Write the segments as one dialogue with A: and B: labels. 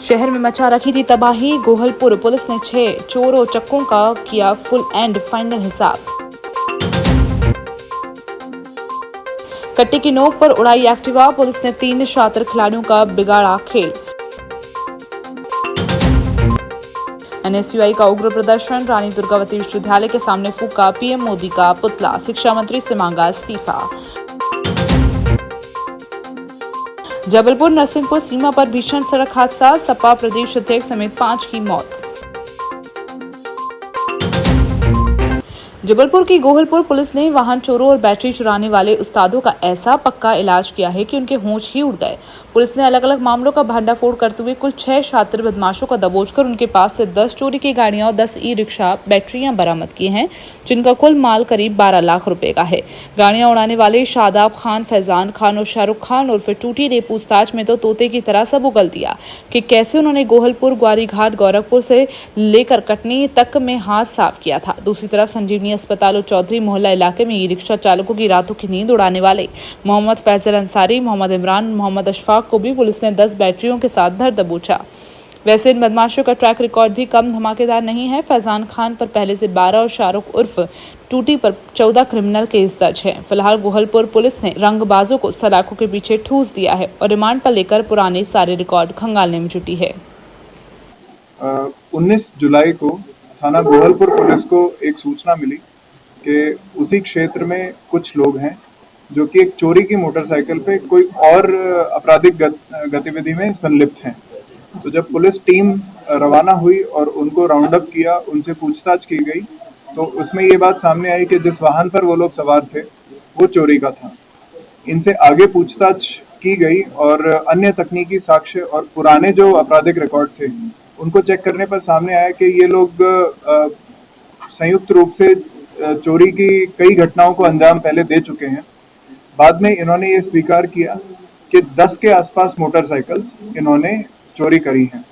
A: शहर में मचा रखी थी तबाही। गोहलपुर पुलिस ने 6 चोर और चक्कों का किया फुल एंड फाइनल हिसाब। कट्टे की नोक पर उड़ाई एक्टिवा, पुलिस ने 3 शातिर खिलाड़ियों का बिगाड़ा खेल। एनएसयूआई का उग्र प्रदर्शन, रानी दुर्गावती विश्वविद्यालय के सामने फूका पीएम मोदी का पुतला, शिक्षा मंत्री से मांगा इस्तीफा। जबलपुर नरसिंहपुर सीमा पर भीषण सड़क हादसा, सपा प्रदेश अध्यक्ष समेत 5 की मौत। जबलपुर की गोहलपुर पुलिस ने वाहन चोरों और बैटरी चुराने वाले उस्तादों का ऐसा पक्का इलाज किया है कि उनके होश ही उड़ गए। पुलिस ने अलग अलग मामलों का भंडाफोड़ करते हुए कुल 6 शातिर बदमाशों को दबोचकर उनके पास से 10 चोरी की गाड़ियां और 10 ई-रिक्शा बैटरियां बरामद की हैं, जिनका कुल माल करीब 12 लाख रुपए का है। गाड़ियां उड़ाने वाले शादाब खान, फैजान खान और शाहरुख खान उर्फ टूटी ने पूछताछ में तो तोते की तरह सब उगल दिया कि कैसे उन्होंने गोहलपुर, ग्वारीघाट, गोरखपुर से लेकर कटनी तक में हाथ साफ किया था। दूसरी तरफ संजीवनी अस्पताल और चौधरी मोहल्ला इलाके में ई-रिक्शा चालकों की रातों की नींद उड़ाने वाले मोहम्मद फैजल अंसारी, मोहम्मद इमरान, मोहम्मद अशफाक को भी पुलिस ने 10 बैटरियों के साथ धर दबोचा। वैसे इन बदमाशों का ट्रैक रिकॉर्ड भी कम धमाकेदार नहीं है। फैजान खान पर पहले से 12 और शाहरुख उर्फ टूटी पर 14 क्रिमिनल केस दर्ज है। फिलहाल गोहलपुर पुलिस ने रंगबाजों को सलाखों के पीछे ठूस दिया है और रिमांड पर लेकर पुराने सारे रिकॉर्ड खंगालने में जुटी है।
B: 19 जुलाई को थाना गोहलपुर पुलिस को एक सूचना मिली कि उसी क्षेत्र में कुछ लोग हैं जो कि एक चोरी की मोटरसाइकिल पे कोई और आपराधिक गतिविधि में संलिप्त हैं। तो जब पुलिस टीम रवाना हुई और उनको राउंड अप किया, उनसे पूछताछ की गई, तो उसमें ये बात सामने आई कि जिस वाहन पर वो लोग सवार थे वो चोरी का था। इनसे आगे पूछताछ की गई और अन्य तकनीकी साक्ष्य और पुराने जो आपराधिक रिकॉर्ड थे उनको चेक करने पर सामने आया कि ये लोग संयुक्त रूप से चोरी की कई घटनाओं को अंजाम पहले दे चुके हैं। बाद में इन्होंने ये स्वीकार किया कि 10 के आसपास मोटरसाइकिल्स इन्होंने चोरी करी हैं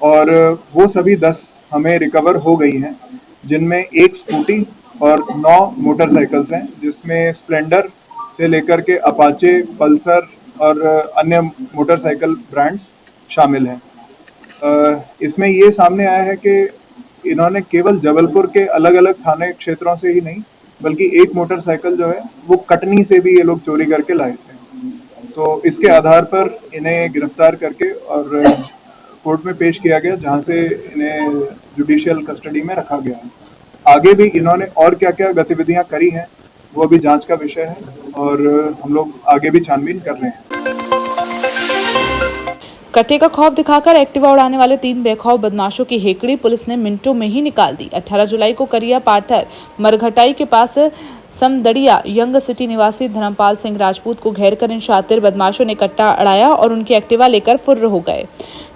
B: और वो सभी 10 हमें रिकवर हो गई हैं, जिनमें एक स्कूटी और 9 मोटरसाइकिल्स हैं, जिसमें स्प्लेंडर से लेकर के अपाचे, पल्सर और अन्य मोटरसाइकिल ब्रांड्स शामिल हैं। इसमें ये सामने आया है कि इन्होंने केवल जबलपुर के अलग अलग थाने क्षेत्रों से ही नहीं, बल्कि एक मोटरसाइकिल जो है वो कटनी से भी ये लोग चोरी करके लाए थे। तो इसके आधार पर इन्हें गिरफ्तार करके और कोर्ट में पेश किया गया, जहां से इन्हें जुडिशियल कस्टडी में रखा गया है। आगे भी इन्होंने और क्या क्या गतिविधियां करी हैं वो अभी जांच का विषय है और हम लोग आगे भी छानबीन कर रहे हैं।
A: कट्टे का खौफ दिखाकर एक्टिवा उड़ाने वाले 3 बेखौफ बदमाशों की हेकड़ी पुलिस ने मिनटों में ही निकाल दी। 18 जुलाई को करिया पाथर मरघटाई के पास समदड़िया यंग सिटी निवासी धर्मपाल सिंह राजपूत को घेर कर इन शातिर बदमाशों ने कट्टा अड़ाया और उनकी एक्टिवा लेकर फुर्र हो गए।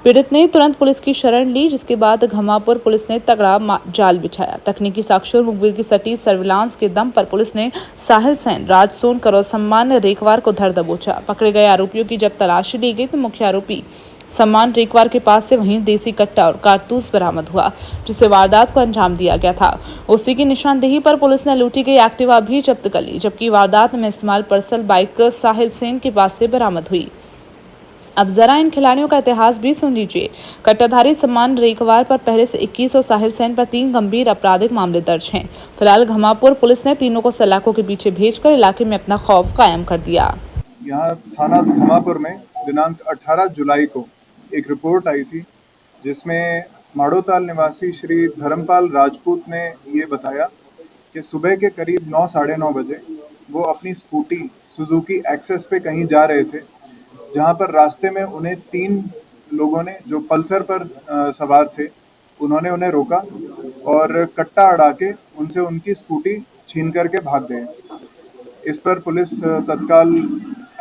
A: पीड़ित ने तुरंत पुलिस की शरण ली, जिसके बाद घमापुर पुलिस ने तगड़ा जाल बिछाया। तकनीकी साक्ष्य और मुखबिर की सटीक सर्विलांस के दम पर पुलिस ने साहिल सेन, राज सोनकर और सम्मान रेखवार को धर दबोचा। पकड़े गए आरोपियों की जब तलाशी ली गई तो मुख्य आरोपी सम्मान रेखवार के पास से वहीं देसी कट्टा और कारतूस बरामद हुआ, जिसे वारदात को अंजाम दिया गया था। उसी की निशानदेही पर पुलिस ने लूटी गई एक्टिवा भी जब्त कर ली, जबकि वारदात में इस्तेमाल पर्सल बाइक साहिल सेन के पास से बरामद हुई। अब जरा इन खिलाड़ियों का इतिहास भी सुन लीजिए। कट्टाधारी सम्मान रेखवार पर पहले से 21 और साहिल सेन पर 3 गंभीर आपराधिक मामले दर्ज हैं। फिलहाल घमापुर पुलिस ने तीनों को सलाखों के पीछे भेजकर इलाके में अपना खौफ कायम कर दिया।
B: यहाँ थाना घमापुर में दिनांक 18 जुलाई को एक रिपोर्ट आई थी, जिसमें माड़ोताल निवासी श्री धर्मपाल राजपूत ने ये बताया कि सुबह के करीब 9 साढ़े 9 बजे वो अपनी स्कूटी सुजुकी एक्सेस पे कहीं जा रहे थे, जहां पर रास्ते में उन्हें 3 लोगों ने जो पल्सर पर सवार थे उन्होंने उन्हें रोका और कट्टा अड़ा के उनसे उनकी स्कूटी छीन करके भाग गए। इस पर पुलिस तत्काल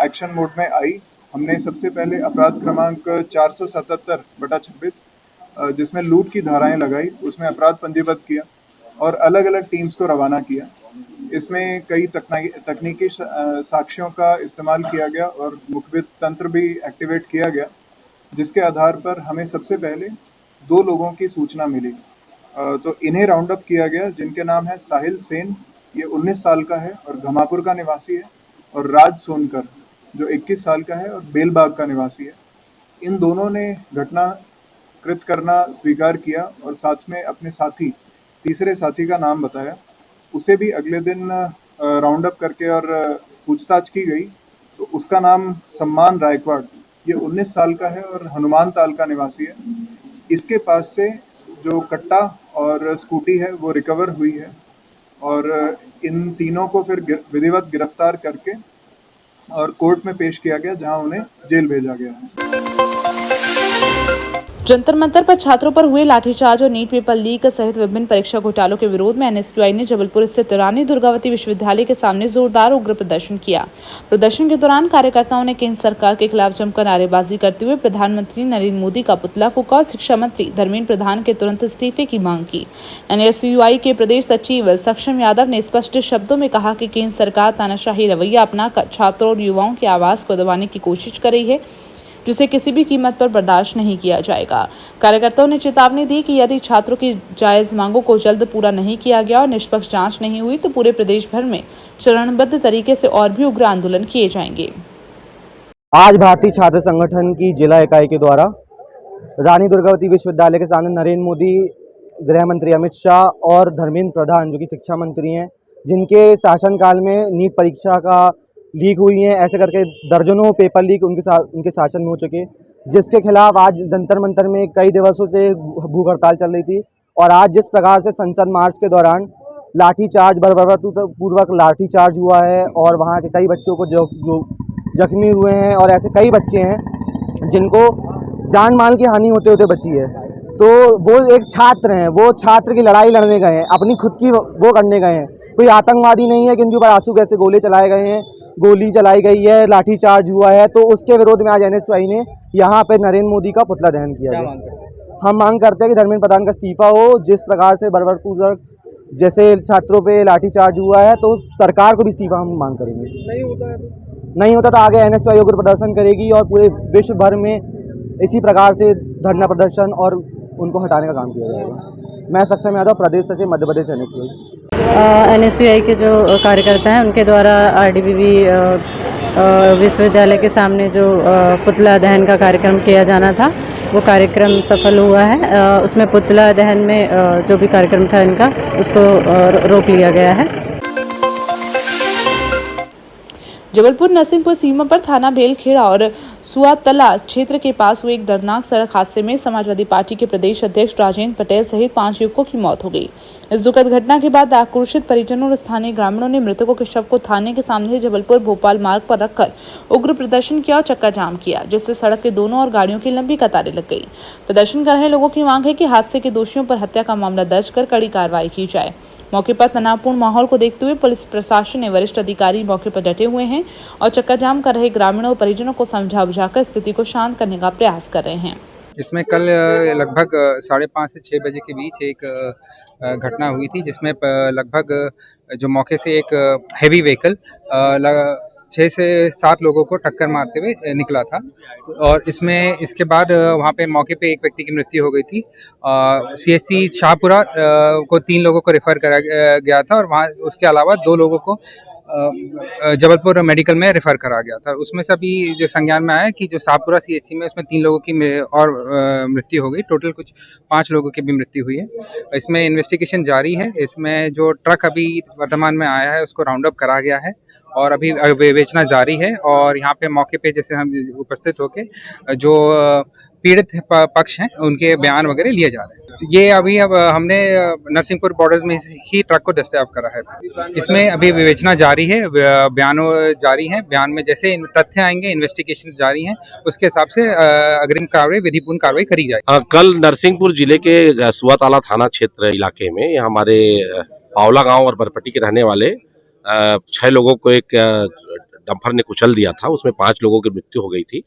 B: एक्शन मोड में आई। हमने सबसे पहले अपराध क्रमांक 477/26 जिसमें लूट की धाराएं लगाई, उसमें अपराध पंजीबद्ध किया और अलग अलग टीम्स को रवाना किया। इसमें कई तकनीकी साक्ष्यों का इस्तेमाल किया गया और मुखबिर तंत्र भी एक्टिवेट किया गया, जिसके आधार पर हमें सबसे पहले 2 लोगों की सूचना मिली। तो इन्हें राउंड अप किया गया, जिनके नाम है साहिल सेन, ये 19 साल का है और घमापुर का निवासी है, और राज सोनकर जो 21 साल का है और बेलबाग का निवासी है। इन दोनों ने घटना कृत करना स्वीकार किया और साथ में अपने साथी, तीसरे साथी का नाम बताया। उसे भी अगले दिन राउंड अप करके और पूछताछ की गई, तो उसका नाम सम्मान रायकवाड़, ये 19 साल का है और हनुमान ताल का निवासी है। इसके पास से जो कट्टा और स्कूटी है वो रिकवर हुई है और इन तीनों को फिर विधिवत गिरफ्तार करके और कोर्ट में पेश किया गया, जहां उन्हें जेल भेजा गया है।
A: जंतर मंतर पर छात्रों पर हुए लाठीचार्ज और नीट पेपर लीक सहित विभिन्न परीक्षा घोटालों के विरोध में एनएसयूआई ने जबलपुर स्थित रानी दुर्गावती विश्वविद्यालय के सामने जोरदार उग्र प्रदर्शन किया। प्रदर्शन के दौरान कार्यकर्ताओं ने केंद्र सरकार के खिलाफ जमकर नारेबाजी करते हुए प्रधानमंत्री नरेंद्र मोदी का पुतला फूंका और शिक्षा मंत्री धर्मेंद्र प्रधान के तुरंत इस्तीफे की मांग की। एनएसयूआई के प्रदेश सचिव सक्षम यादव ने स्पष्ट शब्दों में कहा कि केंद्र सरकार तानाशाही रवैया अपनाकर छात्रों और युवाओं की आवाज को दबाने की कोशिश कर रही है, जिसे किसी भी कीमत पर बर्दाश्त नहीं किया जाएगा। कार्यकर्ताओं ने चेतावनी दी कि यदि छात्रों की जायज मांगों को जल्द पूरा नहीं किया गया और निष्पक्ष जांच नहीं हुई तो पूरे प्रदेश भर में चरणबद्ध तरीके से और भी उग्र आंदोलन किए जाएंगे।
C: आज भारतीय छात्र संगठन की जिला इकाई के द्वारा रानी दुर्गावती विश्वविद्यालय के सामने नरेंद्र मोदी, गृह मंत्री अमित शाह और धर्मेंद्र प्रधान जो कि शिक्षा मंत्री हैं, जिनके शासनकाल में नीट परीक्षा का लीक हुई है, ऐसे करके दर्जनों पेपर लीक उनके शासन में हो चुके, जिसके खिलाफ आज जंतर मंतर में कई दिवसों से भूख हड़ताल चल रही थी। और आज जिस प्रकार से संसद मार्च के दौरान लाठीचार्ज, बर्बरपूर्वक लाठीचार्ज हुआ है और वहाँ के कई बच्चों को जो जख्मी हुए हैं और ऐसे कई बच्चे हैं जिनको जान माल की हानि होते होते बची है, तो वो एक छात्र हैं, वो छात्र की लड़ाई लड़ने गए हैं, अपनी खुद की वो करने गए हैं। कोई आतंकवादी नहीं है कि इनके ऊपर आंसू गैस से गोले चलाए गए हैं, गोली चलाई गई है, लाठीचार्ज हुआ है। तो उसके विरोध में आज एनएसयूआई ने यहाँ पे नरेंद्र मोदी का पुतला दहन किया गया। हम मांग करते हैं कि धर्मेंद्र प्रधान का इस्तीफा हो। जिस प्रकार से बर्बरपूर्वक जैसे छात्रों पे लाठीचार्ज हुआ है, तो सरकार को भी इस्तीफा हम मांग करेंगे। नहीं होता तो आगे एनएसयूआई उग्र प्रदर्शन करेगी और पूरे विश्व भर में इसी प्रकार से धरना प्रदर्शन और उनको हटाने का काम किया जाएगा। मैं सक्षम यादव, प्रदेश सचिव मध्य प्रदेश
D: एनएसयूआई के जो कार्यकर्ता हैं उनके द्वारा आरडीबीवी विश्वविद्यालय के सामने जो पुतला दहन का कार्यक्रम किया जाना था, वो कार्यक्रम सफल हुआ है। उसमें पुतला दहन में जो भी कार्यक्रम था इनका, उसको रोक लिया गया है।
A: जबलपुर नरसिंहपुर सीमा पर थाना बेलखेड़ा और सुआतला क्षेत्र के पास हुए एक दर्दनाक सड़क हादसे में समाजवादी पार्टी के प्रदेश अध्यक्ष राजेंद्र पटेल सहित 5 युवकों की मौत हो गई। इस दुखद घटना के बाद आक्रोशित परिजनों और स्थानीय ग्रामीणों ने मृतकों के शव को थाने के सामने जबलपुर भोपाल मार्ग पर रखकर उग्र प्रदर्शन किया और चक्का जाम किया, जिससे सड़क के दोनों और गाड़ियों की लंबी कतारें लग गई। प्रदर्शन कर रहे लोगों की मांग है कि हादसे के दोषियों पर हत्या का मामला दर्ज कर कड़ी कार्रवाई की जाए। मौके पर तनावपूर्ण माहौल को देखते हुए पुलिस प्रशासन ने वरिष्ठ अधिकारी मौके पर डटे हुए हैं और चक्का जाम कर रहे ग्रामीणों और परिजनों को समझा बुझाकर स्थिति को शांत करने का प्रयास कर रहे हैं।
E: इसमें कल लगभग 5:30 से 6 बजे के बीच एक घटना हुई थी, जिसमें लगभग जो मौके से एक हैवी व्हीकल 6 से 7 लोगों को टक्कर मारते हुए निकला था। और इसके बाद वहाँ पे मौके पे एक व्यक्ति की मृत्यु हो गई थी। सीएचसी शाहपुरा को 3 लोगों को रेफर करा गया था और वहाँ उसके अलावा 2 लोगों को जबलपुर मेडिकल में रेफर करा गया था। उसमें से अभी जो संज्ञान में आया कि जो शाहपुरा सीएचसी में उसमें 3 लोगों की और मृत्यु हो गई, टोटल कुछ 5 लोगों की भी मृत्यु हुई है। इसमें इन्वेस्टिगेशन जारी है। इसमें जो ट्रक अभी वर्तमान में आया है उसको राउंड अप करा गया है और अभी विवेचना जारी है। और यहाँ पे मौके पे जैसे हम उपस्थित होके जो पीड़ित पक्ष हैं उनके बयान वगैरह लिए जा रहे हैं। ये अभी अब हमने नरसिंहपुर बॉर्डर्स में ही ट्रक को दस्तयाब करा है। इसमें अभी विवेचना जारी है, बयान जारी हैं। बयान में जैसे तथ्य आएंगे, इन्वेस्टिगेशन जारी हैं, उसके हिसाब से अग्रिम कार्रवाई, विधिपूर्ण कार्रवाई करी जाएगी।
F: कल नरसिंहपुर जिले के सुआताला थाना क्षेत्र इलाके में हमारे पावला गांव और बरपट्टी के रहने वाले 6 लोगों को एक डंपर ने कुचल दिया था। उसमें 5 लोगों की मृत्यु हो गई थी।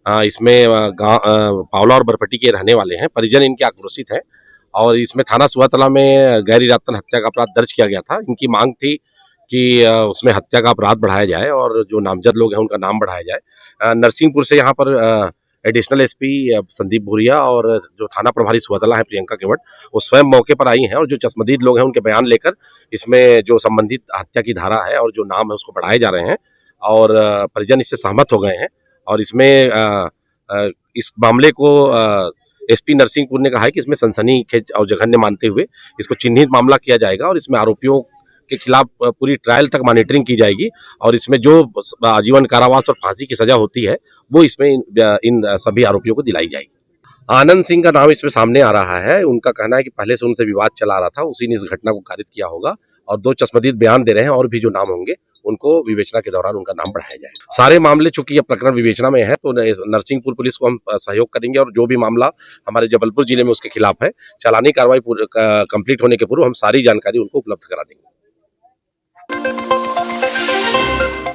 F: इसमें पावला और बरपट्टी के रहने वाले हैं, परिजन इनके आक्रोशित हैं और इसमें थाना सुआतला में गैर इरादतन हत्या का अपराध दर्ज किया गया था। इनकी मांग थी कि उसमें हत्या का अपराध बढ़ाया जाए और जो नामजद लोग हैं उनका नाम बढ़ाया जाए। नरसिंहपुर से यहाँ पर एडिशनल एसपी संदीप भूरिया और जो थाना प्रभारी सुआतला है प्रियंका केवट, वो स्वयं मौके पर आई हैं और जो चश्मदीद लोग हैं उनके बयान लेकर इसमें जो संबंधित हत्या की धारा है और जो नाम है उसको बढ़ाए जा रहे हैं और परिजन इससे सहमत हो गए हैं। और इसमें इस मामले को एसपी नरसिंहपुर ने कहा है कि इसमें सनसनीखेज और जघन्य मानते हुए इसको चिन्हित मामला किया जाएगा और इसमें आरोपियों के खिलाफ पूरी ट्रायल तक मॉनिटरिंग की जाएगी और इसमें जो आजीवन कारावास और फांसी की सजा होती है वो इसमें इन सभी आरोपियों को दिलाई जाएगी। आनंद सिंह का नाम इसमें सामने आ रहा है। उनका कहना है कि पहले से उनसे विवाद चला रहा था, उसी ने इस घटना को कारित किया होगा और 2 चश्मदीद बयान दे रहे हैं और भी जो नाम होंगे उनको विवेचना के दौरान उनका नाम बढ़ाया जाएगा। सारे मामले चूंकि यह प्रकरण विवेचना में है तो नरसिंहपुर पुलिस को हम सहयोग करेंगे और जो भी मामला हमारे जबलपुर जिले में उसके खिलाफ है, चालानी कार्रवाई कंप्लीट होने के पूर्व हम सारी जानकारी उनको उपलब्ध करा देंगे।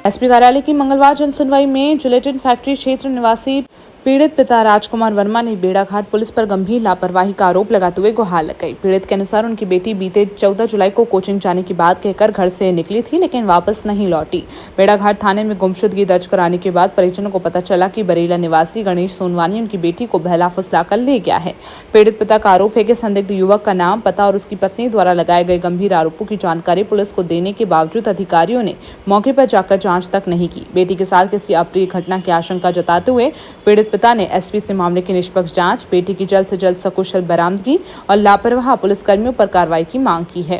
A: एसपी कार्यालय की मंगलवार जनसुनवाई में जिलेटिन फैक्ट्री क्षेत्र निवासी पीड़ित पिता राजकुमार वर्मा ने बेड़ाघाट पुलिस पर गंभीर लापरवाही का आरोप लगाते हुए गुहार लगाई। पीड़ित के अनुसार उनकी बेटी बीते 14 जुलाई को कोचिंग जाने की बात कहकर घर से निकली थी लेकिन वापस नहीं लौटी। बेड़ाघाट थाने में गुमशुदगी दर्ज कराने के बाद परिजनों को पता चला कि बरेला निवासी गणेश सोनवानी उनकी बेटी को बहला फुसलाकर ले गया है। पीड़ित पिता का आरोप है कि संदिग्ध युवक का नाम, पता और उसकी पत्नी द्वारा लगाए गए गंभीर आरोपों की जानकारी पुलिस को देने के बावजूद अधिकारियों ने मौके पर जाकर जांच तक नहीं की। बेटी के साथ किसी अप्रिय घटना की आशंका जताते हुए पीड़ित पिता ने एसपी से मामले की निष्पक्ष जांच, बेटी की जल्द से जल्द सकुशल बरामदगी और लापरवाह पुलिसकर्मियों पर कार्रवाई की मांग की है।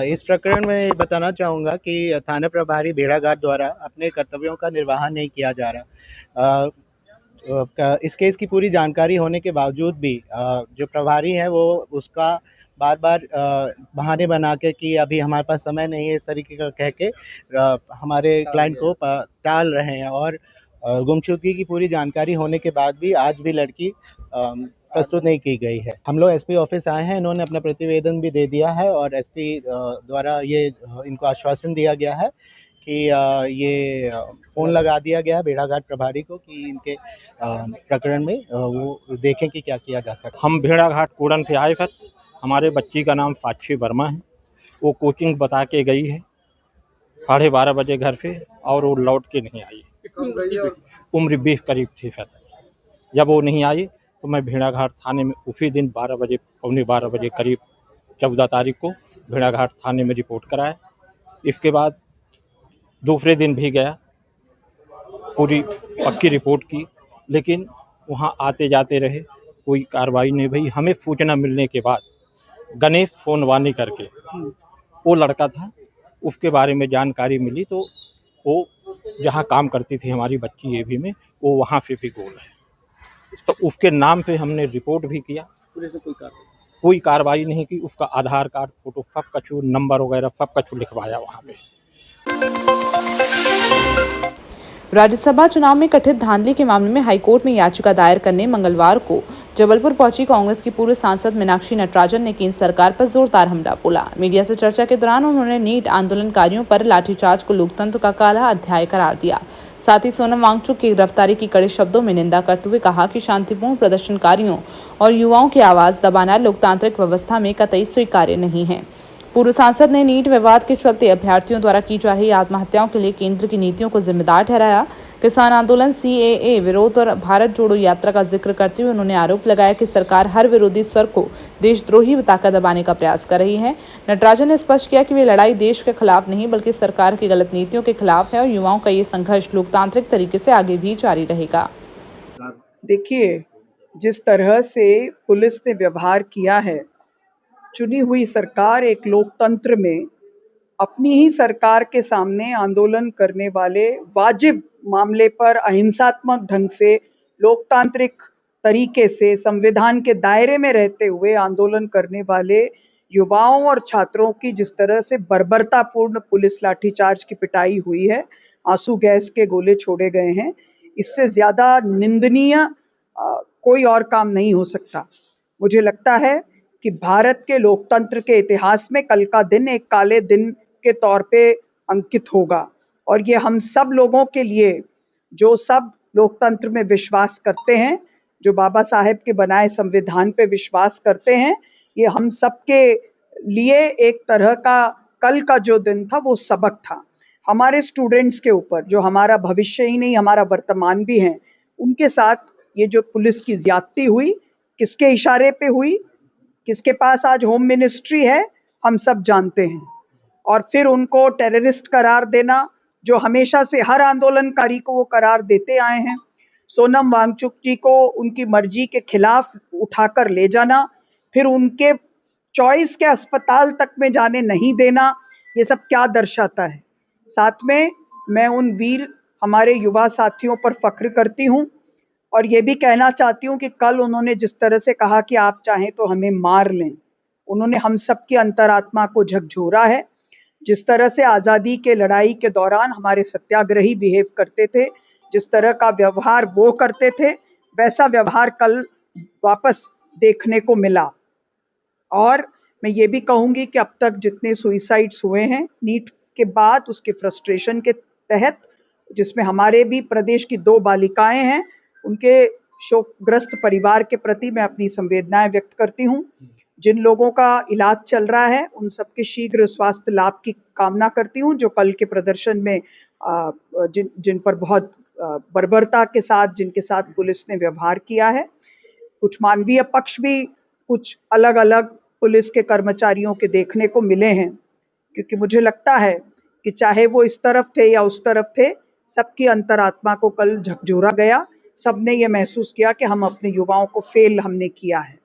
G: इस प्रकरण में बताना चाहूँगा कि थाना प्रभारी भेड़ाघाट द्वारा अपने कर्तव्यों का निर्वाह नहीं किया जा रहा। इस केस की पूरी जानकारी होने के बावजूद भी जो प्रभारी हैं वो उसका बार बार बहाने बना के कि अभी हमारे पास समय नहीं है, इस तरीके का कह के हमारे क्लाइंट को टाल रहे हैं और गुमशुदगी की पूरी जानकारी होने के बाद भी आज भी लड़की प्रस्तुत नहीं की गई है। हम लोग एसपी ऑफिस आए हैं, इन्होंने अपना प्रतिवेदन भी दे दिया है और एसपी द्वारा ये इनको आश्वासन दिया गया है कि ये फ़ोन लगा दिया गया है भेड़ाघाट प्रभारी को कि इनके प्रकरण में वो देखें कि क्या किया जा सकता है।
H: हम भेड़ाघाट कूड़न से आए सर, हमारे बच्ची का नाम साक्षी वर्मा है। वो कोचिंग बता के गई है 12:30 बजे घर से और वो लौट के नहीं आई। उम्र 20 करीब थी सर। जब वो नहीं आई तो मैं भेड़ाघाट थाने में उसी दिन 12 बजे, पौने 12 बजे करीब 14 तारीख को भेड़ाघाट थाने में रिपोर्ट कराया। इसके बाद दूसरे दिन भी गया, पूरी पक्की रिपोर्ट की, लेकिन वहाँ आते जाते रहे, कोई कार्रवाई नहीं भई। हमें सूचना मिलने के बाद गणेश सोनवानी करके वो लड़का था, उसके बारे में जानकारी मिली तो वो जहाँ काम करती थी हमारी बच्ची एवी में, वो वहाँ से भी गोल है। तो उसके नाम पे हमने रिपोर्ट भी किया, कोई कार्रवाई नहीं की। उसका आधार कार्ड, फोटो सब कछु, नंबर वगैरह सब कछु लिखवाया वहाँ पे।
A: राज्यसभा चुनाव में कथित धांधली के मामले में हाईकोर्ट में याचिका दायर करने मंगलवार को जबलपुर पहुंची कांग्रेस की पूर्व सांसद मीनाक्षी नटराजन ने केंद्र सरकार पर जोरदार हमला बोला। मीडिया से चर्चा के दौरान उन्होंने नीट आंदोलनकारियों पर लाठीचार्ज को लोकतंत्र का काला अध्याय करार दिया। साथ ही सोनम वांगचुक की गिरफ्तारी की कड़े शब्दों में निंदा करते हुए कहा कि शांतिपूर्ण प्रदर्शनकारियों और युवाओं की आवाज दबाना लोकतांत्रिक व्यवस्था में कतई स्वीकार्य नहीं है। पूर्व सांसद ने नीट विवाद के चलते अभ्यर्थियों द्वारा की जा रही आत्महत्याओं के लिए केंद्र की नीतियों को जिम्मेदार ठहराया। किसान आंदोलन, CAA विरोध और भारत जोड़ो यात्रा का जिक्र करते हुए उन्होंने आरोप लगाया कि सरकार हर विरोधी स्वर को देशद्रोही बताकर दबाने का प्रयास कर रही है। नटराजन ने स्पष्ट किया कि वे लड़ाई देश के खिलाफ नहीं बल्कि सरकार की गलत नीतियों के खिलाफ है और युवाओं का ये संघर्ष लोकतांत्रिक तरीके से आगे भी जारी रहेगा।
I: देखिए, जिस तरह से पुलिस ने व्यवहार किया है, चुनी हुई सरकार एक लोकतंत्र में अपनी ही सरकार के सामने आंदोलन करने वाले वाजिब मामले पर अहिंसात्मक ढंग से लोकतांत्रिक तरीके से संविधान के दायरे में रहते हुए आंदोलन करने वाले युवाओं और छात्रों की जिस तरह से बर्बरतापूर्ण पुलिस लाठीचार्ज की पिटाई हुई है, आंसू गैस के गोले छोड़े गए हैं, इससे ज़्यादा निंदनीय कोई और काम नहीं हो सकता। मुझे लगता है कि भारत के लोकतंत्र के इतिहास में कल का दिन एक काले दिन के तौर पे अंकित होगा और ये हम सब लोगों के लिए, जो सब लोकतंत्र में विश्वास करते हैं, जो बाबा साहेब के बनाए संविधान पे विश्वास करते हैं, ये हम सब के लिए एक तरह का कल का जो दिन था वो सबक था। हमारे स्टूडेंट्स के ऊपर, जो हमारा भविष्य ही नहीं हमारा वर्तमान भी है, उनके साथ ये जो पुलिस की ज्यादती हुई, किसके इशारे पे हुई, किसके पास आज होम मिनिस्ट्री है, हम सब जानते हैं। और फिर उनको टेररिस्ट करार देना, जो हमेशा से हर आंदोलनकारी को वो करार देते आए हैं। सोनम वांगचुक जी को उनकी मर्जी के खिलाफ उठाकर ले जाना, फिर उनके चॉइस के अस्पताल तक में जाने नहीं देना, ये सब क्या दर्शाता है। साथ में मैं उन वीर हमारे युवा साथियों पर फख्र करती हूँ और ये भी कहना चाहती हूँ कि कल उन्होंने जिस तरह से कहा कि आप चाहें तो हमें मार लें, उन्होंने हम सब की अंतरात्मा को झकझोरा है। जिस तरह से आज़ादी के लड़ाई के दौरान हमारे सत्याग्रही बिहेव करते थे, जिस तरह का व्यवहार वो करते थे, वैसा व्यवहार कल वापस देखने को मिला। और मैं ये भी कहूँगी कि अब तक जितने सुइसाइड्स हुए हैं नीट के बाद, उसके फ्रस्ट्रेशन के तहत, जिसमें हमारे भी प्रदेश की 2 बालिकाएं हैं, उनके शोकग्रस्त परिवार के प्रति मैं अपनी संवेदनाएं व्यक्त करती हूँ। जिन लोगों का इलाज चल रहा है उन सबके शीघ्र स्वास्थ्य लाभ की कामना करती हूँ। जो कल के प्रदर्शन में जिन पर बहुत बर्बरता के साथ जिनके साथ पुलिस ने व्यवहार किया है, कुछ मानवीय पक्ष भी कुछ अलग अलग पुलिस के कर्मचारियों के देखने को मिले हैं, क्योंकि मुझे लगता है कि चाहे वो इस तरफ थे या उस तरफ थे, सबकी अंतरात्मा को कल झकझोरा गया। सबने ये महसूस किया कि हम अपने युवाओं को फेल हमने किया है।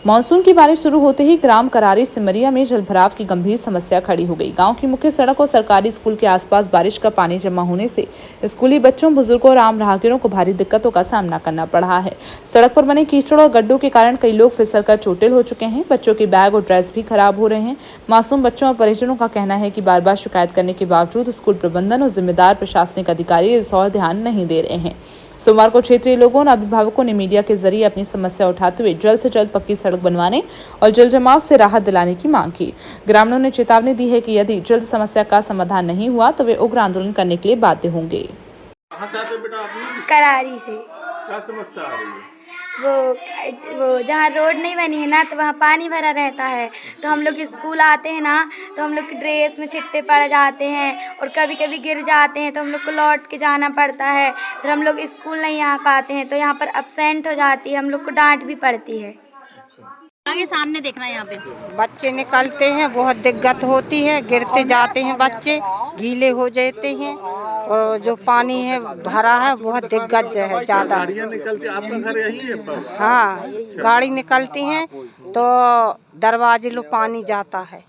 A: मानसून की बारिश शुरू होते ही ग्राम करारी सिमरिया में जलभराव की गंभीर समस्या खड़ी हो गई। गांव की मुख्य सड़क और सरकारी स्कूल के आसपास बारिश का पानी जमा होने से स्कूली बच्चों, बुजुर्गों और आम राहगीरों को भारी दिक्कतों का सामना करना पड़ा है। सड़क पर बने कीचड़ और गड्ढों के कारण कई लोग फिसलकर चोटिल हो चुके हैं। बच्चों के बैग और ड्रेस भी खराब हो रहे हैं। मासूम बच्चों और परिजनों का कहना है कि बार बार शिकायत करने के बावजूद स्कूल प्रबंधन और जिम्मेदार प्रशासनिक अधिकारी इस ओर ध्यान नहीं दे रहे हैं। सोमवार को क्षेत्रीय लोगों और अभिभावकों ने मीडिया के जरिए अपनी समस्या उठाते हुए जल्द से जल्द पक्की सड़क बनवाने और जल जमाव से राहत दिलाने की मांग की। ग्रामीणों ने चेतावनी दी है कि यदि जल्द समस्या का समाधान नहीं हुआ तो वे उग्र आंदोलन करने के लिए बाध्य होंगे।
J: करारी से क्या समस्या आ रही है? वो जहाँ रोड नहीं बनी है ना, तो वहाँ पानी भरा रहता है। तो हम लोग स्कूल आते हैं ना, तो हम लोग की ड्रेस में छिट्टे पड़ जाते हैं और कभी कभी गिर जाते हैं, तो हम लोग को लौट के जाना पड़ता है। फिर हम लोग स्कूल नहीं आ पाते हैं, तो यहाँ पर अब्सेंट हो जाती है, हम लोग को डांट भी पड़ती है।
K: आगे सामने देखना है, यहाँ पे
L: बच्चे निकलते हैं, बहुत दिक्कत होती है, गिरते जाते हैं, बच्चे गीले हो जाते हैं और जो पानी है भरा है बहुत दिक्कत है ज़्यादा।
K: आपका घर यही है?
L: हाँ, गाड़ी निकलती है तो दरवाजे लो पानी जाता है।